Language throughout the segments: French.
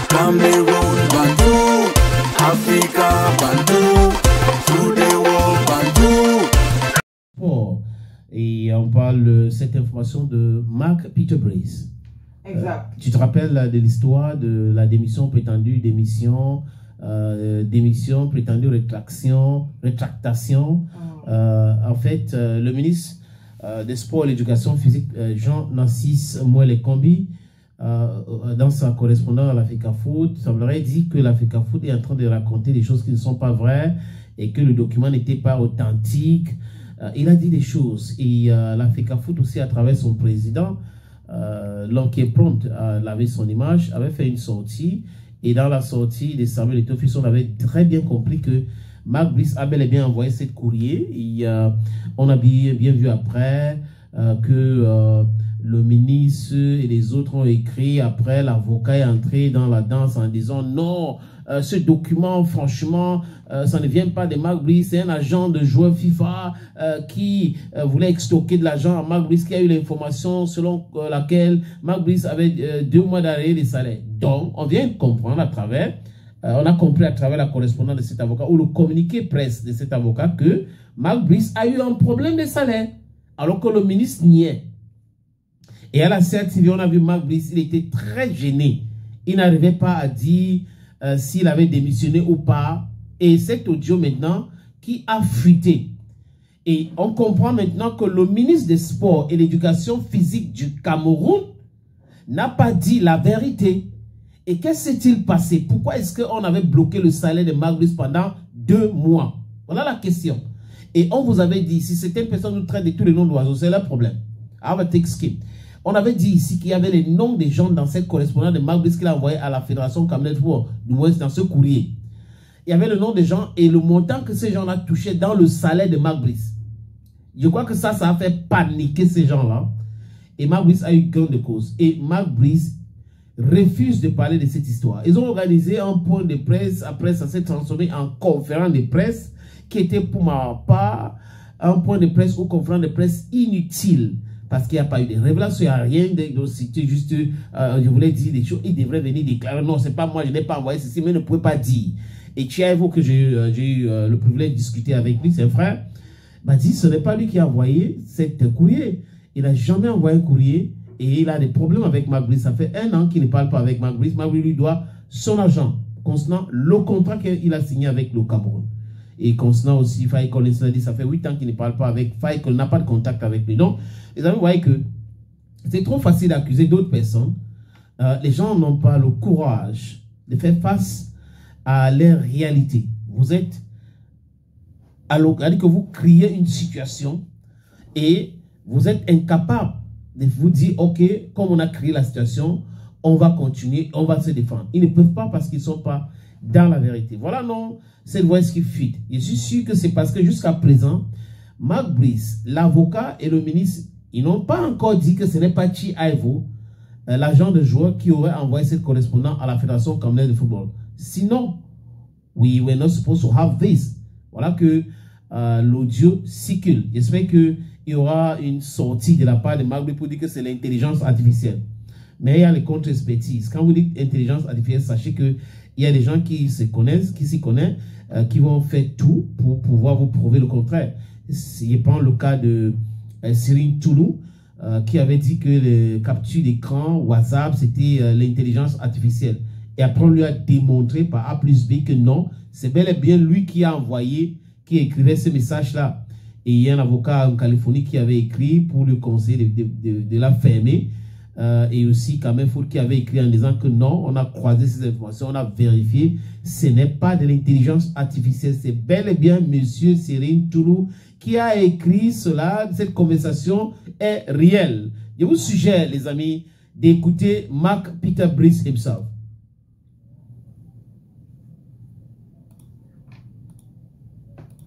Cameroon, Bandou, Africa, Bandou, through the world, Bandou. Et on parle de cette information de Mark Peter Brace. Exact. Tu te rappelles de l'histoire de la démission prétendue, démission, prétendue rétractation. En fait, le ministre des Sports et de l'Éducation physique, Jean-Narcisse Mouele-Kombi, dans sa correspondance à l'Africa Foot, semblerait dire que l'Africa Foot est en train de raconter des choses qui ne sont pas vraies et que le document n'était pas authentique. Il a dit des choses et l'Africa Foot aussi, à travers son président, l'homme qui est prompt à laver son image, avait fait une sortie. Et dans la sortie de Samuel Eto'o-Fils, on avait très bien compris que Mark Brice a bel et bien envoyé ce courrier. Et, on a bien vu après que le ministre et les autres ont écrit. Après, l'avocat est entré dans la danse en disant non, ce document, franchement, ça ne vient pas de Mark Brice. C'est un agent de joueur FIFA qui voulait extorquer de l'argent à Mark Brice, qui a eu l'information selon laquelle Mark Brice avait 2 mois d'arrêt de salaire. Donc, on vient de comprendre à travers, on a compris à travers la correspondance de cet avocat ou le communiqué presse de cet avocat que Mark Brice a eu un problème de salaire, alors que le ministre niait. Et à la CRTV, on a vu Mark Brice, il était très gêné. Il n'arrivait pas à dire s'il avait démissionné ou pas. Et cet audio maintenant qui a fuité. Et on comprend maintenant que le ministre des Sports et de l'Éducation physique du Cameroun n'a pas dit la vérité. Et qu'est-ce qui s'est-il passé? Pourquoi est-ce qu'on avait bloqué le salaire de Mark Brice pendant 2 mois? Voilà la question. Et on vous avait dit, si certaines personnes nous traitent de tous les noms d'oiseaux, c'est leur problème. On avait dit ici qu'il y avait les noms des gens dans cette correspondance de Mark Brice qu'il a envoyé à la Fédération Cameroun Football du Ouest dans ce courrier. Il y avait le nom des gens et le montant que ces gens-là touchaient dans le salaire de Mark Brice. Je crois que ça a fait paniquer ces gens-là. Et Mark Brice a eu gain de cause. Et Mark Brice refuse de parler de cette histoire. Ils ont organisé un point de presse. Après, ça s'est transformé en conférence de presse qui était pour ma part un point de presse ou conférence de presse inutile. Parce qu'il n'y a pas eu de révélation, il n'y a rien. C'était juste, je voulais dire des choses. Il devrait venir déclarer, non, c'est pas moi, je n'ai pas envoyé ceci, mais il ne pouvait pas dire. Et Thiago, que j'ai eu le privilège de discuter avec lui, ses frères, m'a dit, ce n'est pas lui qui a envoyé cette courrier. Il n'a jamais envoyé un courrier et il a des problèmes avec Mark Brice. Ça fait 1 an qu'il ne parle pas avec Mark Brice. Mark Brice lui doit son argent, concernant le contrat qu'il a signé avec le Cameroun. Et concernant aussi Faye Collins, a dit, ça fait 8 ans qu'il ne parle pas avec Faye, qu'il n'a pas de contact avec lui. Donc, les amis, vous voyez que c'est trop facile d'accuser d'autres personnes. Les gens n'ont pas le courage de faire face à leur réalité. Vous êtes, que vous créez une situation et vous êtes incapable de vous dire, ok, comme on a créé la situation, on va continuer, on va se défendre. Ils ne peuvent pas parce qu'ils ne sont pas dans la vérité. Voilà, non, cette voix qui fuite. Je suis sûr que c'est parce que jusqu'à présent, Mark Brice, l'avocat et le ministre, ils n'ont pas encore dit que ce n'est pas Chi Aivo, l'agent de joueur, qui aurait envoyé cette correspondance à la Fédération camerounaise de football. Sinon, we were not supposed to have this. Voilà que l'audio circule. J'espère qu'il y aura une sortie de la part de Mark Brice pour dire que c'est l'intelligence artificielle. Mais il y a les contre-expertises. Quand vous dites intelligence artificielle, sachez qu'il y a des gens qui se connaissent, qui s'y connaissent, qui vont faire tout pour pouvoir vous prouver le contraire. Je prends le cas de Cyril Toulou, qui avait dit que les captures d'écran WhatsApp, c'était l'intelligence artificielle. Et après, on lui a démontré par A plus B que non, c'est bel et bien lui qui a envoyé, qui écrivait ce message-là. Et il y a un avocat en Californie qui avait écrit pour lui conseiller de la fermer. Et aussi Kamel Fout qui avait écrit en disant que non, on a croisé ces informations, on a vérifié, ce n'est pas de l'intelligence artificielle, c'est bel et bien monsieur Cyril Toulou qui a écrit cela. Cette conversation est réelle. Je vous suggère, les amis, d'écouter Mark Peter Brice himself.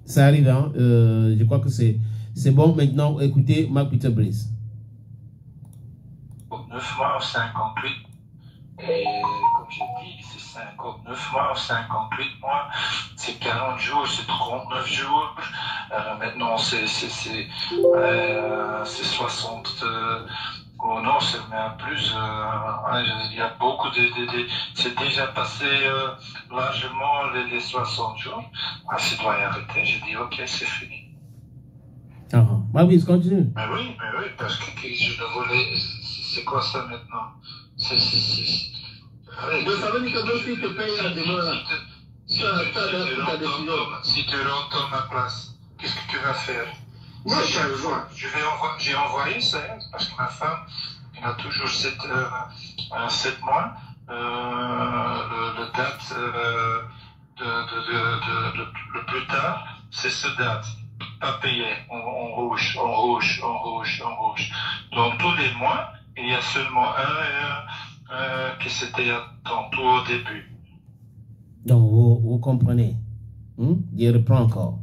Ça arrive, hein? Je crois que c'est bon. Maintenant, écoutez Mark Peter Brice. 9 mois ou 58. Et comme j'ai dit, c'est 59 mois ou 58 mois. C'est 40 jours, c'est 39 jours. Maintenant, c'est 60. Oh non, c'est même plus. Il y a beaucoup c'est déjà passé largement les 60 jours. Ah, c'est doit y arrêter. J'ai dit, ok, c'est fini. Ah, bah oui, continue. Mais oui, parce que je ne voulais. C'est quoi ça maintenant? Allez, te paye la demande. Si tu rentres ma place, qu'est-ce que tu vas faire? Moi, j'ai envoyé ça, parce que ma femme, elle a toujours 7 mois, le date le plus tard, c'est ce date. Pas payé, en rouge. Donc tous les mois, il y a seulement un qui s'était tantôt au début. Donc vous comprenez. Je reprends encore.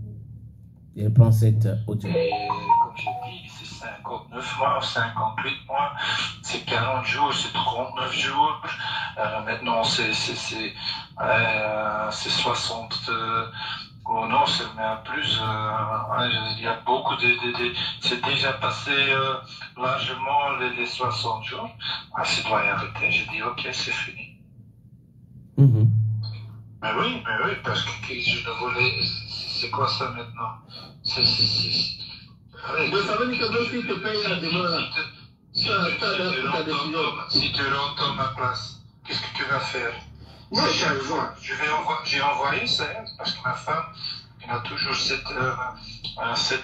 Je reprends cette audio. Et comme j'ai dit, c'est 59 mois, 58 mois, c'est 40 jours, c'est 39 jours. Maintenant, c'est 60. Oh non, c'est même plus. Il y a beaucoup c'est déjà passé largement les 60 jours. Ah, c'est doit y arrêter. J'ai dit, ok, c'est fini. Mais oui, parce que je ne voulais. C'est quoi ça maintenant? Allez, te paye la demande. Si tu rentres ma place, qu'est-ce que tu vas faire? Moi, j'ai envoyé ça, parce que ma femme, elle a toujours 7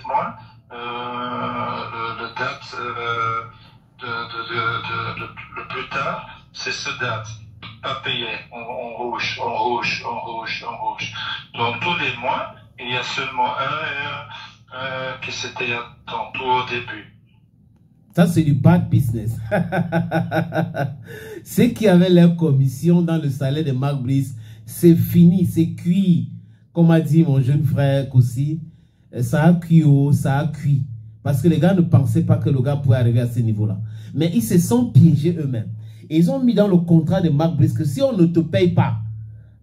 mois, le date le plus tard, c'est ce date. Pas payé, en rouge. Donc tous les mois, il y a seulement un qui s'était tantôt au début. Ça, c'est du bad business. Ceux qui avaient leur commission dans le salaire de Mark Brice, c'est fini, c'est cuit. Comme a dit mon jeune frère Koussi, ça a cuit. Parce que les gars ne pensaient pas que le gars pouvait arriver à ce niveau-là. Mais ils se sont piégés eux-mêmes. Et ils ont mis dans le contrat de Mark Brice que si on ne te paye pas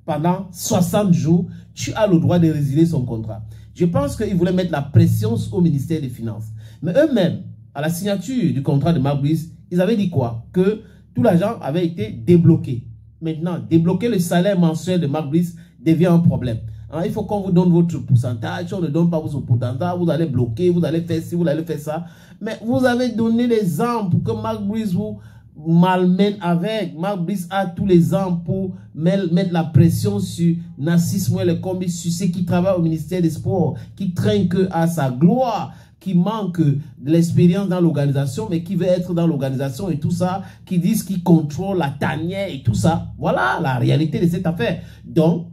pendant 60 jours, tu as le droit de résilier son contrat. Je pense qu'ils voulaient mettre la pression au ministère des Finances. Mais eux-mêmes, à la signature du contrat de Mark Brice, ils avaient dit quoi? Que tout l'argent avait été débloqué. Maintenant, débloquer le salaire mensuel de Mark Brice devient un problème. Alors, il faut qu'on vous donne votre pourcentage. Si on ne donne pas votre pourcentage, vous allez bloquer, vous allez faire ci, vous allez faire ça. Mais vous avez donné les ans pour que Mark Brice vous malmène avec. Mark Brice a tous les ans pour mettre la pression sur Narcisse Mouelle Kombi, sur ceux qui travaillent au ministère des Sports, qui traînent que à sa gloire, qui manque de l'expérience dans l'organisation, mais qui veut être dans l'organisation et tout ça, qui disent qu'ils contrôlent la tanière et tout ça. Voilà la réalité de cette affaire. Donc,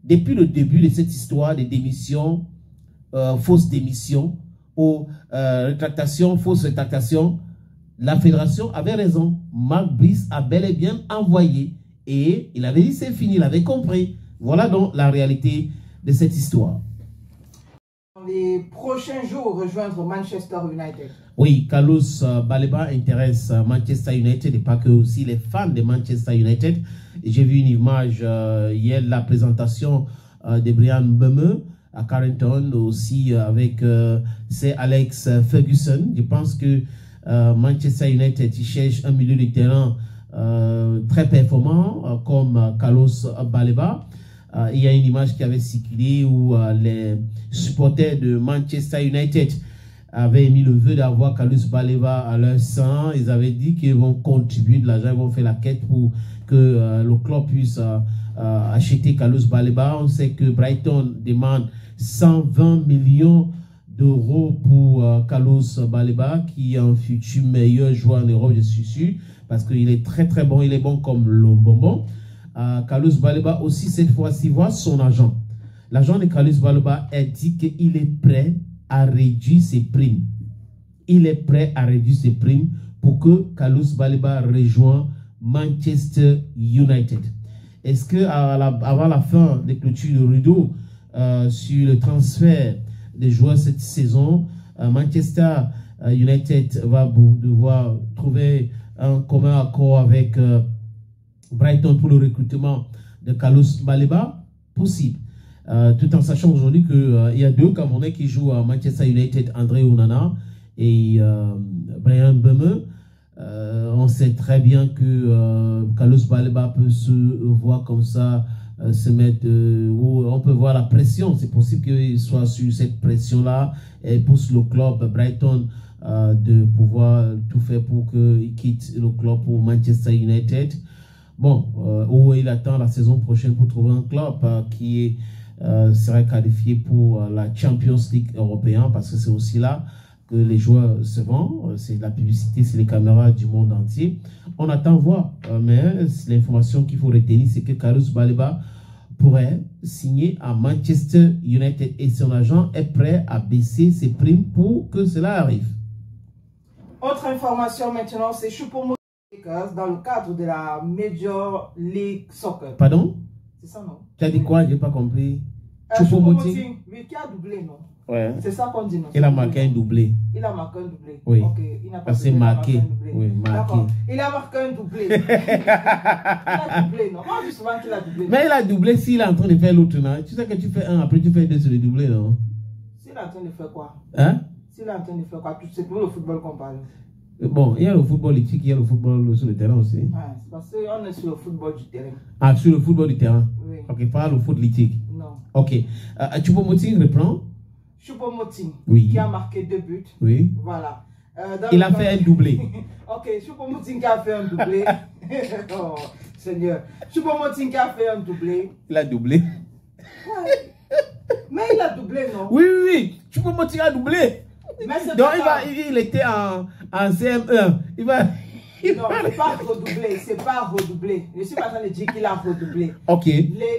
depuis le début de cette histoire de démission, fausse démission, ou rétractation, fausse rétractation, la fédération avait raison. Mark Brice a bel et bien envoyé et il avait dit c'est fini, il avait compris. Voilà donc la réalité de cette histoire. Dans les prochains jours, rejoindre Manchester United. Oui, Carlos Baleba intéresse Manchester United et pas que aussi les fans de Manchester United. J'ai vu une image hier de la présentation de Brian Mbeume à Carrington, aussi avec c'est Alex Ferguson. Je pense que Manchester United il cherche un milieu de terrain très performant comme Carlos Baleba. Il y a une image qui avait circulé où les supporters de Manchester United avaient mis le vœu d'avoir Carlos Baleba à leur sein. Ils avaient dit qu'ils vont contribuer de l'argent, ils vont faire la quête pour que le club puisse acheter Carlos Baleba. On sait que Brighton demande 120 millions d'euros pour Carlos Baleba, qui est un futur meilleur joueur en Europe, je suis sûr, parce qu'il est très très bon, il est bon comme le bonbon. Carlos Baleba aussi, cette fois-ci, voit son agent. L'agent de Carlos Baleba a dit qu'il est prêt à réduire ses primes. Il est prêt à réduire ses primes pour que Carlos Baleba rejoigne Manchester United. Est-ce que avant la fin des clôtures de rideau sur le transfert des joueurs cette saison, Manchester United va devoir trouver un commun accord avec Brighton pour le recrutement de Carlos Baleba? Possible. Tout en sachant aujourd'hui qu'il y a deux Camerounais qui jouent à Manchester United, André Onana et Brian Mbeume. On sait très bien que Carlos Baleba peut se voir comme ça, se mettre, on peut voir la pression. C'est possible qu'il soit sur cette pression-là et pousse le club Brighton de pouvoir tout faire pour qu'il quitte le club pour Manchester United. Bon, où il attend la saison prochaine pour trouver un club qui serait qualifié pour la Champions League européenne, parce que c'est aussi là que les joueurs se vendent. C'est la publicité, c'est les caméras du monde entier. On attend voir, mais l'information qu'il faut retenir, c'est que Carlos Baleba pourrait signer à Manchester United et son agent est prêt à baisser ses primes pour que cela arrive. Autre information maintenant, c'est Choupo-Moting dans le cadre de la Major League Soccer. Pardon? C'est ça, non? Tu as dit quoi? Je n'ai pas compris. Choupo-Moting, oui, qui a doublé, non? Ouais. C'est ça qu'on dit, non? Il a marqué un doublé. Il a marqué un doublé. Oui. Ok, il n'a pas C'est marqué. Oui, marqué. D'accord. Il a marqué un doublé. Il a doublé, non? Moi, je dis souvent qu'il a doublé. Mais il a doublé s'il est en train de faire l'autre, non? Tu sais que tu fais un, après tu fais deux sur le doublé, non? S'il est en train de faire quoi? Hein? S'il est en train de faire quoi? C'est pour le football qu'on parle. Bon, il y a le football éthique, il y a le football sur le terrain aussi. Ouais, c'est parce qu'on est sur le football du terrain. Ah, sur le football du terrain? Oui. Ok, pas le foot litique. Non. Ok. Choupo-Moting reprend? Choupo-Moting, Oui. qui a marqué 2 buts. Oui. Voilà. Il a fait un doublé. Ok, Choupo-Moting qui a fait un doublé. Oh, Seigneur. Choupo-Moting qui a fait un doublé. Il a doublé. Ouais. Mais il a doublé, non? Oui, oui, oui. Choupo-Moting a doublé. Mais c'est Donc pas il était en CM1. Il va... Non, c'est pas redoublé, c'est pas redoublé. Je suis pas en train de dire qu'il a redoublé. Ok.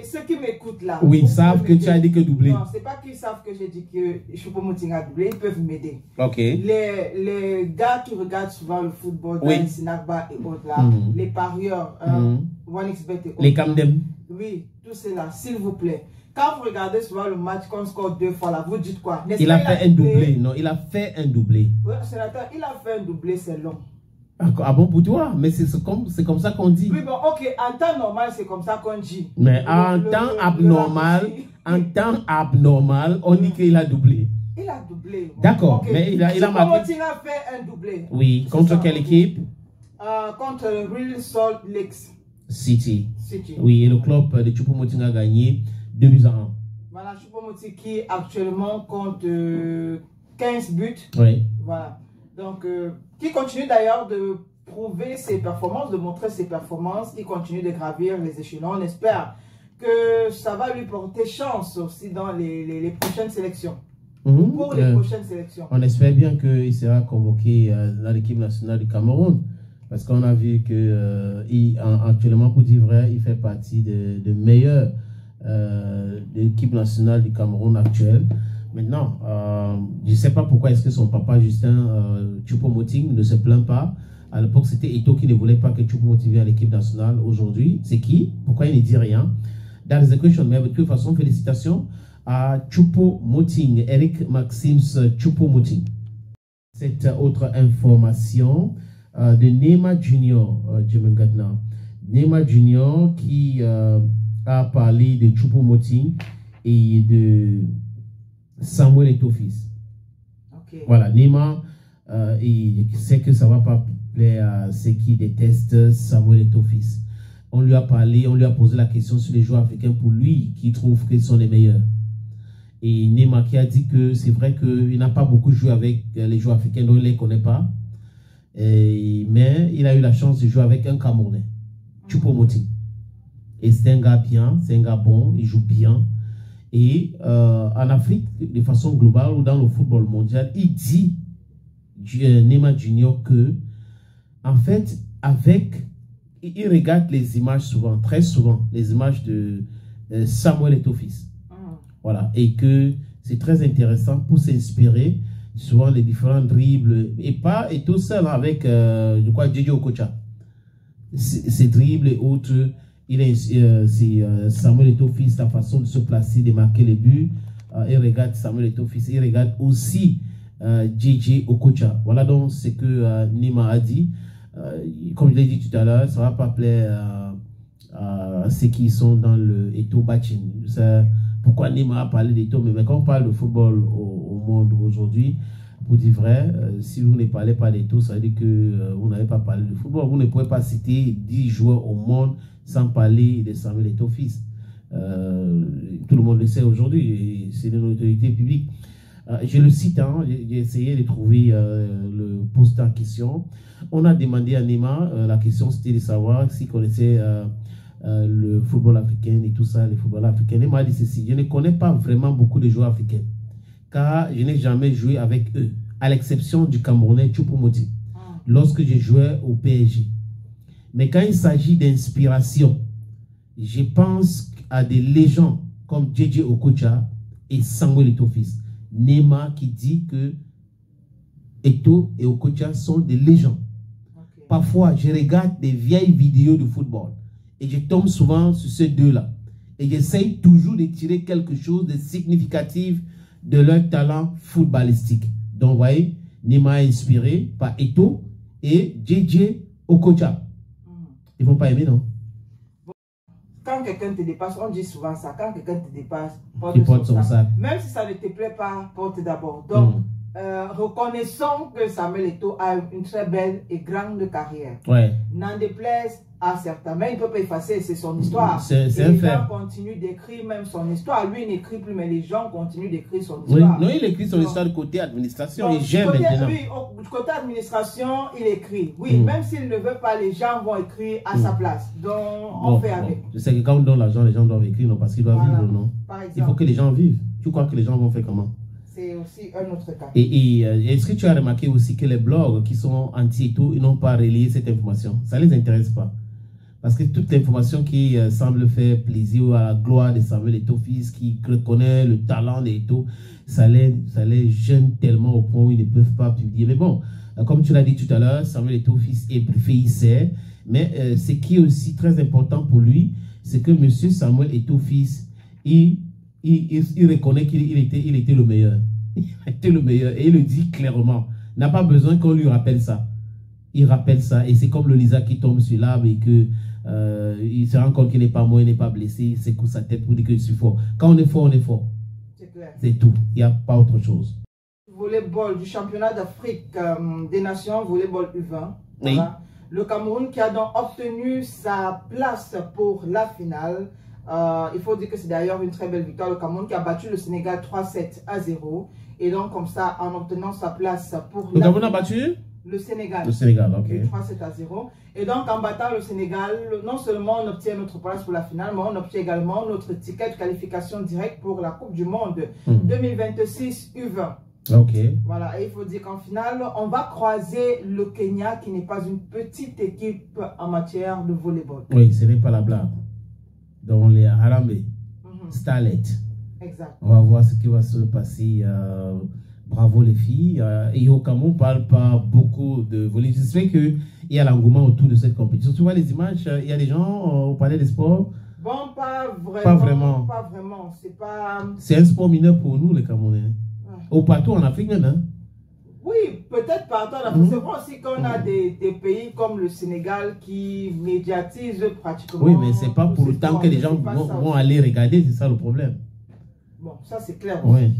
Ceux qui m'écoutent là. Oui, savent que tu as dit que doublé. Non, c'est pas qu'ils savent que j'ai dit que Choupo-Moting a doublé, ils peuvent m'aider. Ok. Les gars qui regardent souvent le football, Oui. dans Sinagba et autres là, les parieurs, OneXBet et autres. Les Camden. Oui, tous ceux-là, s'il vous plaît. Quand vous regardez souvent le match qu'on score 2 fois là, vous dites quoi? Il a fait un doublé. Non, il a fait un doublé. Oui, sénateur, il a fait un doublé, c'est long. Ah bon pour toi? Mais c'est comme ça qu'on dit. Oui, bon, ok, en temps normal, c'est comme ça qu'on dit. Mais en temps abnormal, on dit qu'il a doublé. Il a doublé. D'accord, Okay. mais il a marqué. Choupo-Moting a fait un doublé. Oui, contre quelle équipe? Contre Real Salt Lakes City. City. Oui, et le club de Choupo-Moting a gagné 2-1. Voilà, Choupo-Moting qui actuellement compte 15 buts. Oui. Voilà. Donc, qui continue d'ailleurs de prouver ses performances, de montrer ses performances. Il continue de gravir les échelons. On espère que ça va lui porter chance aussi dans les prochaines sélections. Pour les prochaines sélections. On espère bien qu'il sera convoqué dans l'équipe nationale du Cameroun. Parce qu'on a vu que actuellement, pour dire vrai, il fait partie de meilleurs de l'équipe nationale du Cameroun actuelle. Maintenant, je ne sais pas pourquoi est-ce que son papa Justin Choupo-Moting ne se plaint pas. À l'époque, c'était Eto'o qui ne voulait pas que Choupo-Moting vienne à l'équipe nationale. Aujourd'hui, c'est qui? Pourquoi il ne dit rien? That is the question. Mais de toute façon, félicitations à Choupo-Moting, Eric Maxims Choupo-Moting. Cette autre information de Neymar Junior, Jim Gatna. Neymar Junior qui a parlé de Choupo-Moting et de Samuel Eto'o-Fils. Okay. Voilà, Neymar, il sait que ça ne va pas plaire à ceux qui détestent Samuel Eto'o-Fils. On lui a parlé, on lui a posé la question sur les joueurs africains pour lui, qui trouve qu'ils sont les meilleurs. Et Neymar qui a dit que c'est vrai qu'il n'a pas beaucoup joué avec les joueurs africains, donc il ne les connaît pas. Mais il a eu la chance de jouer avec un Camerounais, Choupo-Moting. Et c'est un gars bien, c'est un gars bon, il joue bien. Et en Afrique, de façon globale, ou dans le football mondial, il dit, Neymar Junior, que, en fait, il regarde les images souvent, très souvent, les images de Samuel Eto'o-Fils. Voilà. Et que c'est très intéressant pour s'inspirer, souvent les différents dribbles, et tout seul avec, je crois, Djidji Okocha. Ces dribbles et autres. C'est Samuel Eto'o-Fils, la façon de se placer, de marquer les buts. Il regarde Samuel Eto'o-Fils, il regarde aussi Djidji Okocha. Voilà donc ce que Neymar a dit. Comme je l'ai dit tout à l'heure, ça ne va pas plaire à ceux qui sont dans le Eto'o bashing. Pourquoi Neymar a parlé d'Eto'o, mais quand on parle de football au monde aujourd'hui, Pour dire vrai, si vous ne parlez pas d'Eto'o, ça veut dire que vous n'avez pas parlé de football. Vous ne pouvez pas citer 10 joueurs au monde sans parler de Samuel Eto'o fils. Tout le monde le sait aujourd'hui, c'est de l'autorité publique. Je le cite, hein, j'ai essayé de trouver le post en question. On a demandé à Nema, la question c'était de savoir s'il connaissait le football africain et tout ça, les footballeurs africains. Nema a dit ceci: je ne connais pas vraiment beaucoup de joueurs africains, car je n'ai jamais joué avec eux, à l'exception du Camerounais Choupo-Moting, lorsque je jouais au PSG. Mais quand il s'agit d'inspiration, je pense à des légendes comme JJ Okocha et Samuel Eto'o fils. Nema qui dit que Eto'o et Okocha sont des légendes. Okay. Parfois, je regarde des vieilles vidéos de football et je tombe souvent sur ces deux-là. Et j'essaye toujours de tirer quelque chose de significatif de leur talent footballistique. Donc, vous voyez, Nema est inspiré par Eto'o et JJ Okocha. Ils ne vont pas aimer, non? Quand quelqu'un te dépasse, on dit souvent ça, quand quelqu'un te dépasse, porte son sac. Même si ça ne te plaît pas, porte d'abord. Donc, reconnaissons que Samuel Eto'o a une très belle et grande carrière. Ouais. N'en déplaise à certains, mais il ne peut pas effacer, c'est son histoire. C'est un fait. Les gens continuent d'écrire même son histoire. Lui, il n'écrit plus, mais les gens continuent d'écrire son histoire. Oui, non, il écrit son histoire du côté administration. Et j'aime maintenant. Oui, du côté administration, il écrit. Oui, même s'il ne veut pas, les gens vont écrire à sa place. Donc, on fait avec. Je sais que quand on donne l'argent, les gens doivent écrire, non, parce qu'ils doivent vivre, non? Par exemple, il faut que les gens vivent. Tu crois que les gens vont faire comment? C'est aussi un autre cas. Et est-ce que tu as remarqué aussi que les blogs qui sont anti-Eto'o, ils n'ont pas relayé cette information? Ça ne les intéresse pas. Parce que toute l'information qui semble faire plaisir à la gloire de Samuel Eto'o fils, qui reconnaît le talent d'Eto'o, ça les gêne tellement au point où ils ne peuvent pas publier. Mais bon, comme tu l'as dit tout à l'heure, Samuel Eto'o fils est préfet, il sait. Mais ce qui est aussi très important pour lui, c'est que M. Samuel Eto'o fils, il reconnaît qu'il était le meilleur. Il était le meilleur. Et il le dit clairement. Il n'a pas besoin qu'on lui rappelle ça. Il rappelle ça. Et c'est comme le Lisa qui tombe sur l'arbre et que il se rend compte qu'il n'est pas mort, il n'est pas blessé. Il secoue sa tête pour dire que je suis fort. Quand on est fort, on est fort. C'est clair. C'est tout. Il n'y a pas autre chose. Volleyball du championnat d'Afrique des nations, volleyball U20. Oui. Voilà. Le Cameroun qui a donc obtenu sa place pour la finale. Il faut dire que c'est d'ailleurs une très belle victoire. Le Cameroun qui a battu le Sénégal 3-7-0. Et donc, comme ça, en obtenant sa place pour le Cameroun a battu le Sénégal. Le Sénégal, ok. 3-7-0. Et donc, en battant le Sénégal, non seulement on obtient notre place pour la finale, mais on obtient également notre ticket de qualification directe pour la Coupe du Monde 2026 U20. Ok. Voilà, et il faut dire qu'en finale, on va croiser le Kenya, qui n'est pas une petite équipe en matière de volleyball. Oui, ce n'est pas la blague. Dans les Harambe, Starlet. Exact. On va voir ce qui va se passer. Bravo les filles. Et au Cameroun, on ne parle pas beaucoup de volley. J'espère qu'il y a l'engouement autour de cette compétition. Tu vois les images, il y a des gens au palais des sports. Bon, pas vraiment. Pas vraiment. Pas vraiment. C'est pas... C'est un sport mineur pour nous, les Camerounais. Ouais. Au partout en Afrique même, hein? Oui, peut-être partout en Afrique. C'est vrai aussi qu'on a des pays comme le Sénégal qui médiatisent pratiquement. Oui, mais ce n'est pas pour autant que les gens vont aller regarder, c'est ça le problème. Bon, ça c'est clair. Oui.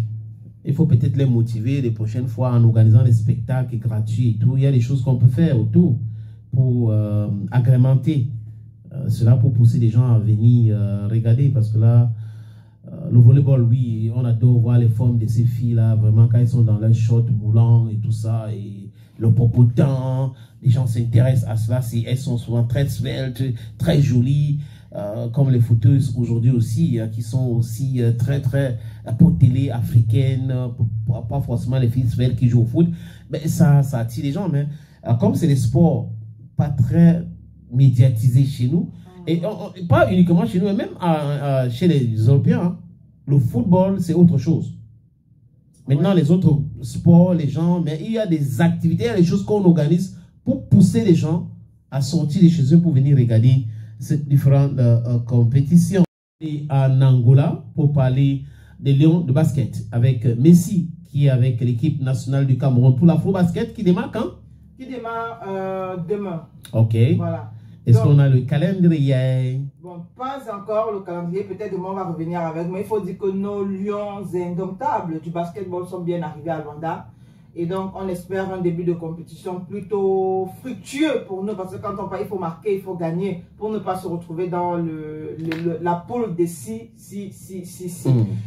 Il faut peut-être les motiver les prochaines fois en organisant des spectacles gratuits et tout. Il y a des choses qu'on peut faire autour pour agrémenter cela, pour pousser les gens à venir regarder. Parce que là, le volleyball, oui, on adore voir les formes de ces filles-là, vraiment, quand elles sont dans leurs shorts moulants et tout ça, et le popotin, les gens s'intéressent à cela. Elles sont souvent très sveltes, très jolies, comme les footeuses aujourd'hui aussi, qui sont aussi très, très potelées, africaines, pas forcément les filles sveltes qui jouent au foot, mais ça attire les gens. Mais comme c'est des sports pas très médiatisés chez nous, et pas uniquement chez nous, mais même chez les Européens, hein, le football, c'est autre chose. Maintenant, les autres sports, les gens, mais il y a des activités, il y a des choses qu'on organise pour pousser les gens à sortir de chez eux pour venir regarder ces différentes compétitions. Et en Angola, pour parler des Lions de basket, avec Messi, qui est avec l'équipe nationale du Cameroun pour l'afro-basket, qui démarre quand? Qui démarre demain. Ok. Voilà. Est-ce qu'on a le calendrier? Bon, pas encore le calendrier, peut-être demain on va revenir avec, mais il faut dire que nos lions indomptables du basketball sont bien arrivés à Luanda. Et donc, on espère un début de compétition plutôt fructueux pour nous. Parce que quand on parle, il faut marquer, il faut gagner. Pour ne pas se retrouver dans la poule des si.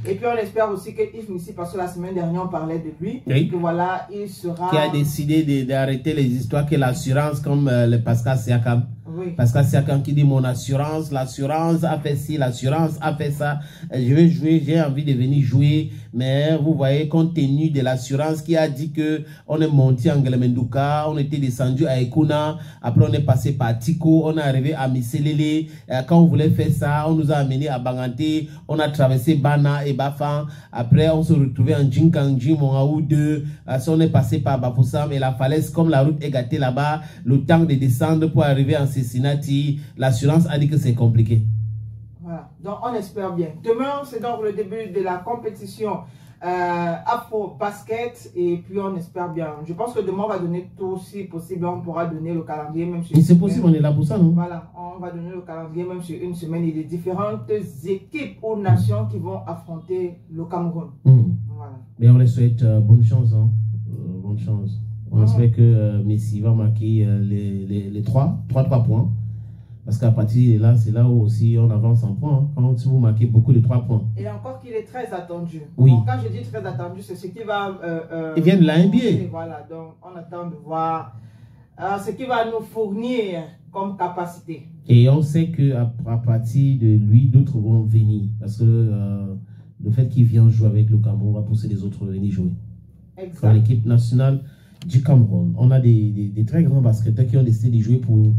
Et puis, on espère aussi que Yves Missi, parce que la semaine dernière, on parlait de lui. Oui. Que voilà, il sera... Qui a décidé d'arrêter les histoires que l'assurance, comme le Pascal Siakam. Oui. Pascal Siakam qui dit mon assurance, l'assurance a fait ci, l'assurance a fait ça. Je vais jouer, j'ai envie de venir jouer. Mais vous voyez, compte tenu de l'assurance qui a dit que on est monté en Ngelemenduka, on était descendu à Ekuna, après on est passé par Tiko, on est arrivé à Miselele. Quand on voulait faire ça, on nous a amené à Bangante, on a traversé Bana et Bafan. Après, on se retrouvait en Djinkanji, Mongaou 2. On est passé par Bafoussam et la falaise, comme la route est gâtée là-bas, le temps de descendre pour arriver en Cincinnati, l'assurance a dit que c'est compliqué. Voilà, donc on espère bien. Demain, c'est donc le début de la compétition Afro Basket et puis on espère bien. Je pense que demain, on va donner tout si possible. On pourra donner le calendrier même sur... C'est possible, on est là pour ça, non? Voilà, on va donner le calendrier même sur une semaine et les différentes équipes ou nations qui vont affronter le Cameroun. Voilà. Mais on les souhaite bonne chance. Hein? Bonne chance. On espère que Messi va marquer les 3 points. Parce qu'à partir de là, c'est là où aussi on avance en points. Hein. Quand vous marquez beaucoup de 3 points. Et encore qu'il est très attendu. Oui. Donc, quand je dis très attendu, c'est ce qui va... Il vient de la NBA. Voilà, donc on attend de voir ce qui va nous fournir comme capacité. Et on sait qu'à partir de lui, d'autres vont venir. Parce que le fait qu'il vienne jouer avec le Cameroun va pousser les autres à venir jouer. Dans l'équipe nationale du Cameroun. On a des très grands basketteurs qui ont décidé de jouer pour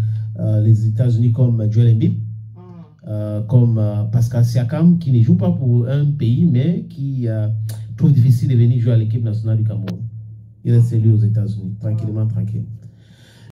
les États-Unis comme Joel Embiid, comme Pascal Siakam, qui ne joue pas pour un pays, mais qui trouve difficile de venir jouer à l'équipe nationale du Cameroun. Il reste lui aux États-Unis, tranquillement, tranquille.